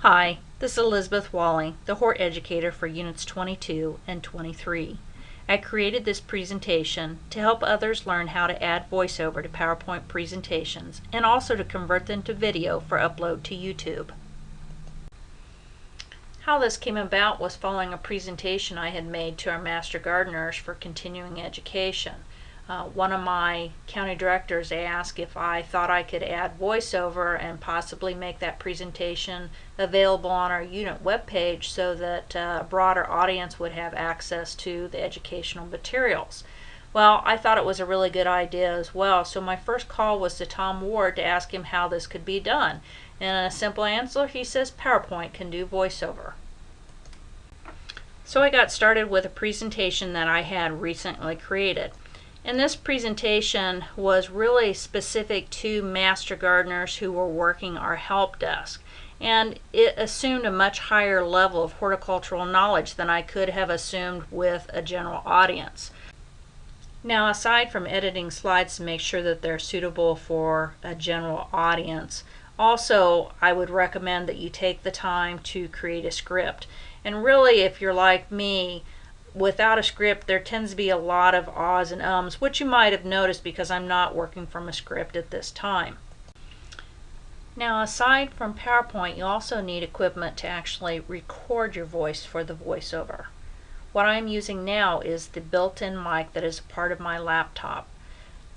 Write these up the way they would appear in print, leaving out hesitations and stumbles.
Hi, this is Elizabeth Wally, the Hort Educator for Units 22 and 23. I created this presentation to help others learn how to add voiceover to PowerPoint presentations and also to convert them to video for upload to YouTube. How this came about was following a presentation I had made to our Master Gardeners for continuing education. One of my county directors asked if I thought I could add voiceover and possibly make that presentation available on our unit webpage so that a broader audience would have access to the educational materials. Well, I thought it was a really good idea as well, so my first call was to Tom Ward to ask him how this could be done. And a simple answer, he says PowerPoint can do voiceover. So I got started with a presentation that I had recently created. And this presentation was really specific to Master Gardeners who were working our help desk. And it assumed a much higher level of horticultural knowledge than I could have assumed with a general audience. Now, aside from editing slides to make sure that they're suitable for a general audience, also I would recommend that you take the time to create a script. And really, if you're like me, without a script, there tends to be a lot of ahs and ums, which you might have noticed because I'm not working from a script at this time. Now, aside from PowerPoint, you also need equipment to actually record your voice for the voiceover. What I'm using now is the built-in mic that is part of my laptop.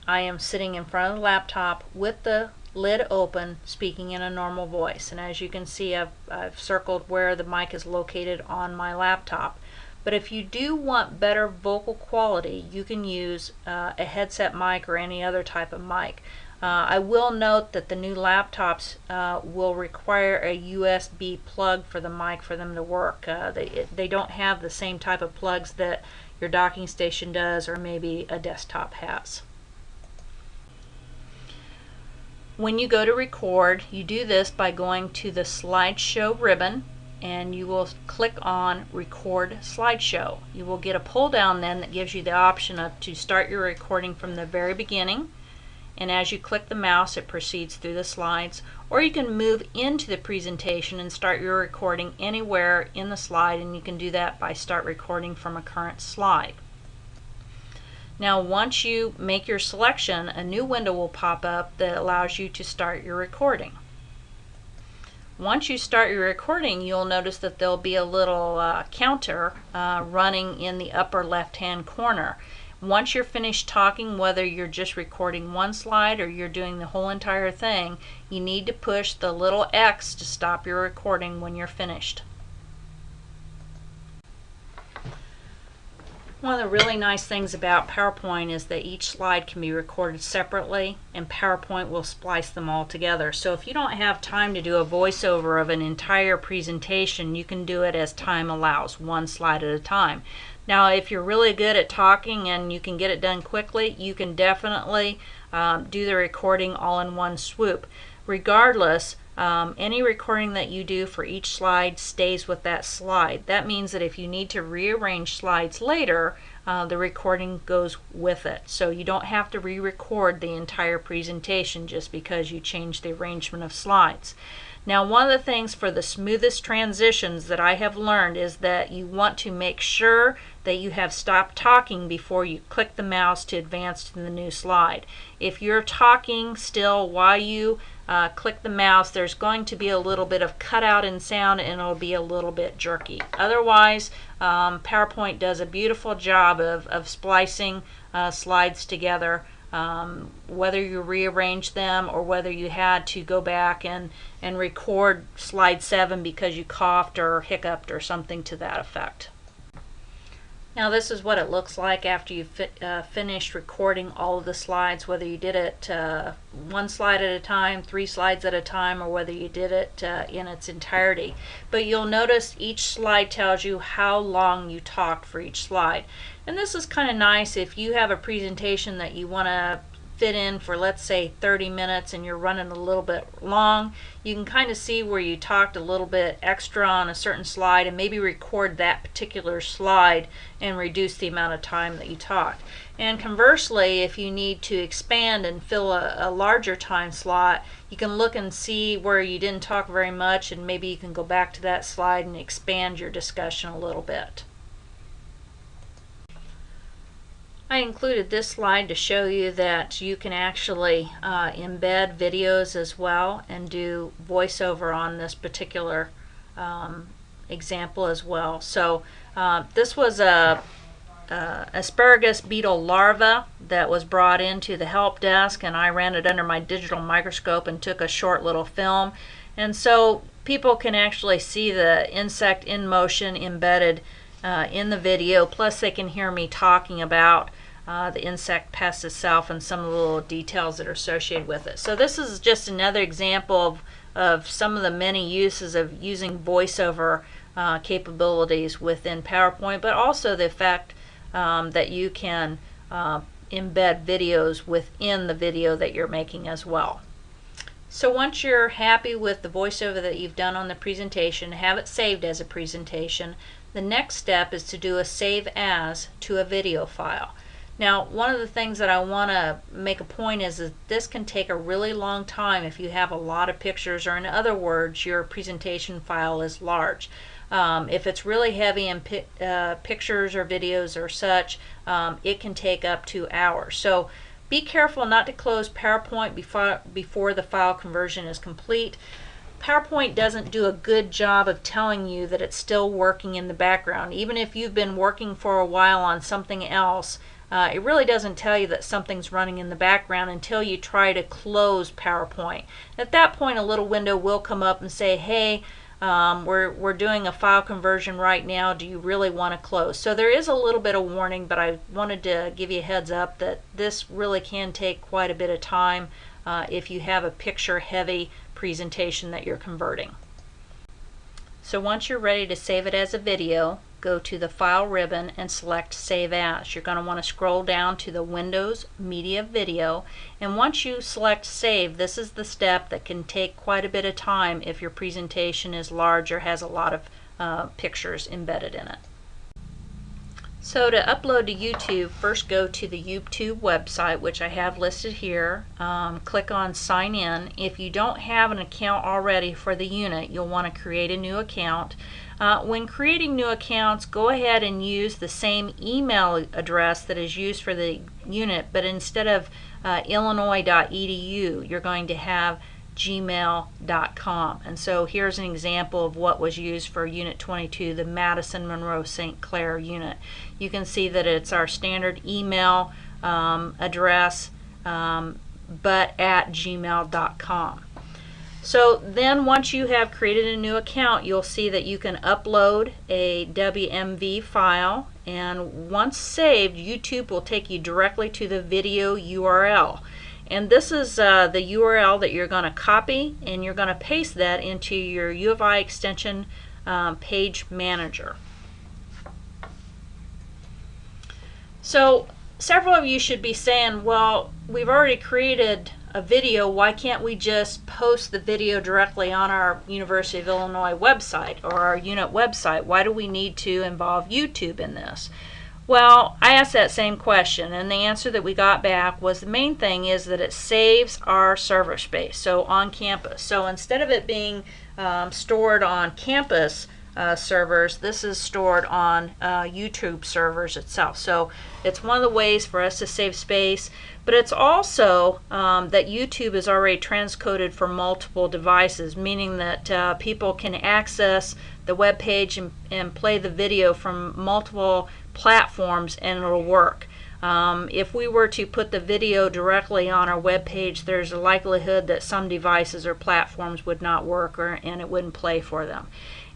I am sitting in front of the laptop with the lid open, speaking in a normal voice. And as you can see, I've circled where the mic is located on my laptop. But if you do want better vocal quality, you can use a headset mic or any other type of mic. I will note that the new laptops will require a USB plug for the mic for them to work. They don't have the same type of plugs that your docking station does or maybe a desktop has. When you go to record, you do this by going to the slideshow ribbon and you will click on Record Slideshow. You will get a pull down then that gives you the option to start your recording from the very beginning, and as you click the mouse it proceeds through the slides, or you can move into the presentation and start your recording anywhere in the slide, and you can do that by start recording from a current slide. Now once you make your selection, a new window will pop up that allows you to start your recording. Once you start your recording, you'll notice that there'll be a little counter running in the upper left-hand corner. Once you're finished talking, whether you're just recording one slide or you're doing the whole entire thing, you need to push the little X to stop your recording when you're finished. One of the really nice things about PowerPoint is that each slide can be recorded separately and PowerPoint will splice them all together. So if you don't have time to do a voiceover of an entire presentation, you can do it as time allows, one slide at a time. Now if you're really good at talking and you can get it done quickly, you can definitely do the recording all in one swoop. Regardless, any recording that you do for each slide stays with that slide. That means that if you need to rearrange slides later, the recording goes with it. So you don't have to re-record the entire presentation just because you change the arrangement of slides. Now, one of the things for the smoothest transitions that I have learned is that you want to make sure that you have stopped talking before you click the mouse to advance to the new slide. If you're talking still while you click the mouse, there's going to be a little bit of cutout in sound and it'll be a little bit jerky. Otherwise, PowerPoint does a beautiful job of splicing slides together. Whether you rearrange them or whether you had to go back and record slide 7 because you coughed or hiccuped or something to that effect. Now this is what it looks like after you've finished recording all of the slides, whether you did it one slide at a time, 3 slides at a time, or whether you did it in its entirety. But you'll notice each slide tells you how long you talked for each slide. And this is kind of nice if you have a presentation that you want to fit in for, let's say, 30 minutes and you're running a little bit long, you can kind of see where you talked a little bit extra on a certain slide and maybe record that particular slide and reduce the amount of time that you talked. And conversely, if you need to expand and fill a larger time slot, you can look and see where you didn't talk very much, and maybe you can go back to that slide and expand your discussion a little bit. I included this slide to show you that you can actually embed videos as well and do voiceover on this particular example as well. So this was a asparagus beetle larva that was brought into the help desk, and I ran it under my digital microscope and took a short little film. And so people can actually see the insect in motion embedded in the video, plus they can hear me talking about the insect pest itself and some of the little details that are associated with it. So this is just another example of some of the many uses of using voiceover capabilities within PowerPoint, but also the fact that you can embed videos within the video that you're making as well. So once you're happy with the voiceover that you've done on the presentation, have it saved as a presentation, the next step is to do a save as to a video file. Now, one of the things that I want to make a point is that this can take a really long time if you have a lot of pictures, or in other words, your presentation file is large. If it's really heavy in pictures or videos or such, it can take up to hours. So be careful not to close PowerPoint before the file conversion is complete. PowerPoint doesn't do a good job of telling you that it's still working in the background. Even if you've been working for a while on something else, it really doesn't tell you that something's running in the background until you try to close PowerPoint. At that point, a little window will come up and say, hey, we're doing a file conversion right now. Do you really want to close? So there is a little bit of warning, but I wanted to give you a heads up that this really can take quite a bit of time if you have a picture-heavy presentation that you're converting. So once you're ready to save it as a video, go to the File ribbon and select Save As. You're going to want to scroll down to the Windows Media Video, and once you select Save, this is the step that can take quite a bit of time if your presentation is large or has a lot of pictures embedded in it. So to upload to YouTube, first go to the YouTube website, which I have listed here. Click on Sign In. If you don't have an account already for the unit, you'll want to create a new account. When creating new accounts, go ahead and use the same email address that is used for the unit, but instead of illinois.edu, you're going to have gmail.com. And so here's an example of what was used for Unit 22, the Madison Monroe St. Clair unit. You can see that it's our standard email address, but at gmail.com. So then once you have created a new account, you'll see that you can upload a WMV file, and once saved, YouTube will take you directly to the video URL. And this is the URL that you're going to copy, and you're going to paste that into your U of I extension page manager. So several of you should be saying, well, we've already created a video, why can't we just post the video directly on our University of Illinois website or our unit website? Why do we need to involve YouTube in this? Well, I asked that same question, and the answer that we got back was the main thing is that it saves our server space, so on campus. So instead of it being stored on campus servers, this is stored on YouTube servers itself. So it's one of the ways for us to save space, but it's also that YouTube is already transcoded for multiple devices, meaning that people can access the web page and play the video from multiple platforms and it'll work. If we were to put the video directly on our web page, there's a likelihood that some devices or platforms would not work and it wouldn't play for them.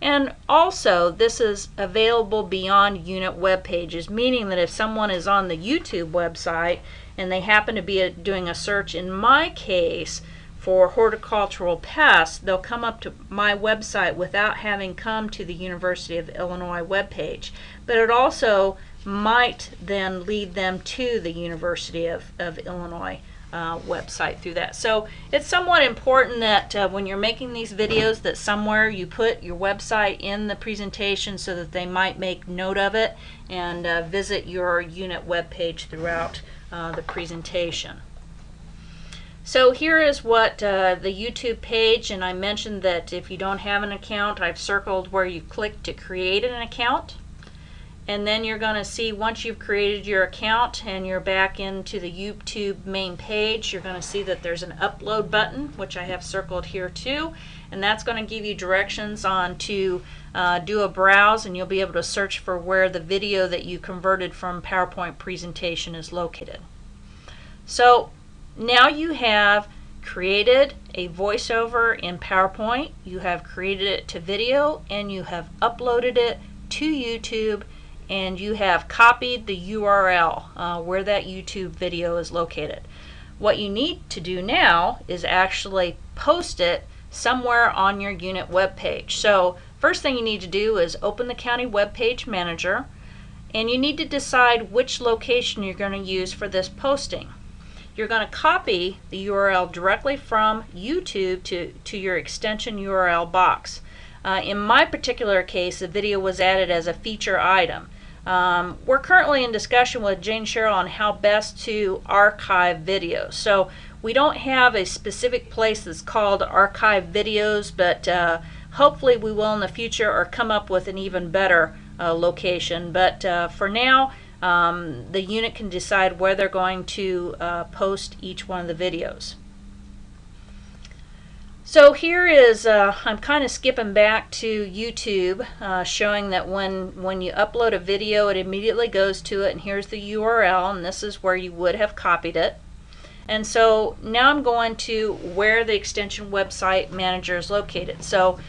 And also, this is available beyond unit web pages, meaning that if someone is on the YouTube website and they happen to be doing a search, in my case, for horticultural pests, they'll come up to my website without having come to the University of Illinois webpage. But it also might then lead them to the University of Illinois website through that. So it's somewhat important that when you're making these videos that somewhere you put your website in the presentation so that they might make note of it and visit your unit web page throughout the presentation. So here is what the YouTube page, and I mentioned that if you don't have an account, I've circled where you click to create an account. And then you're going to see, once you've created your account and you're back into the YouTube main page, you're going to see that there's an upload button, which I have circled here too, and that's going to give you directions on to do a browse, and you'll be able to search for where the video that you converted from PowerPoint presentation is located. So now you have created a voiceover in PowerPoint, you have created it to video, and you have uploaded it to YouTube, and you have copied the URL where that YouTube video is located. What you need to do now is actually post it somewhere on your unit web page. So first thing you need to do is open the County Web Page Manager, and you need to decide which location you're going to use for this posting. You're going to copy the URL directly from YouTube to your extension URL box. In my particular case, the video was added as a feature item. We're currently in discussion with Jane Sherrill on how best to archive videos. So we don't have a specific place that's called archive videos, but hopefully we will in the future, or come up with an even better location. But for now, the unit can decide where they're going to post each one of the videos. So here is, I'm kind of skipping back to YouTube, showing that when you upload a video, it immediately goes to it, and here's the URL, and this is where you would have copied it. And so now I'm going to where the extension website manager is located. So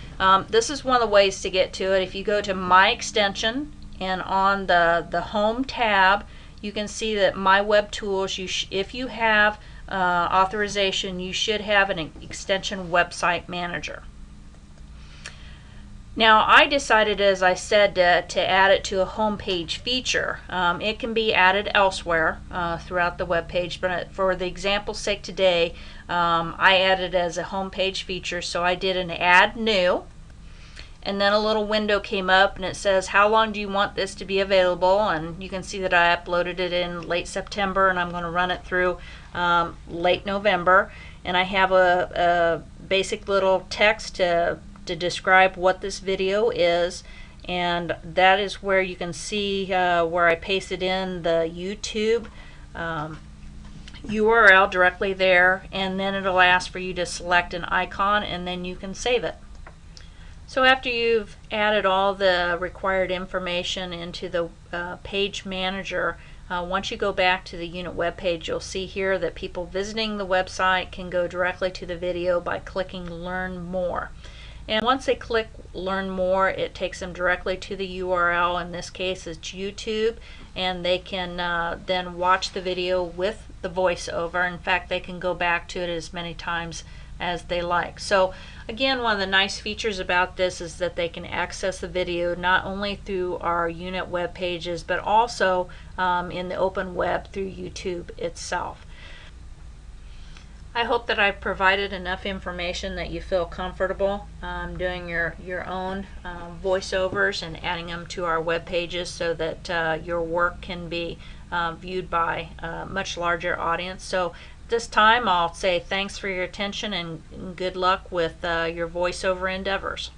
this is one of the ways to get to it. If you go to My Extension, and on the Home tab, you can see that My Web Tools, if you have authorization, you should have an extension website manager. Now I decided, as I said, to add it to a home page feature. It can be added elsewhere throughout the web page, but for the example's sake today, I added it as a home page feature. So I did an add new, and then a little window came up and it says, how long do you want this to be available? And you can see that I uploaded it in late September, and I'm going to run it through late November. And I have a basic little text to describe what this video is, and that is where you can see where I pasted in the YouTube URL directly there, and then it'll ask for you to select an icon, and then you can save it. So after you've added all the required information into the page manager, once you go back to the unit web page, you'll see here that people visiting the website can go directly to the video by clicking Learn More. And once they click Learn More, it takes them directly to the URL. In this case, it's YouTube, and they can then watch the video with the voiceover. In fact, they can go back to it as many times as they like. So again, one of the nice features about this is that they can access the video not only through our unit web pages, but also in the open web through YouTube itself. I hope that I've provided enough information that you feel comfortable doing your own voiceovers and adding them to our web pages so that your work can be viewed by a much larger audience. So this time I'll say thanks for your attention and good luck with your voiceover endeavors.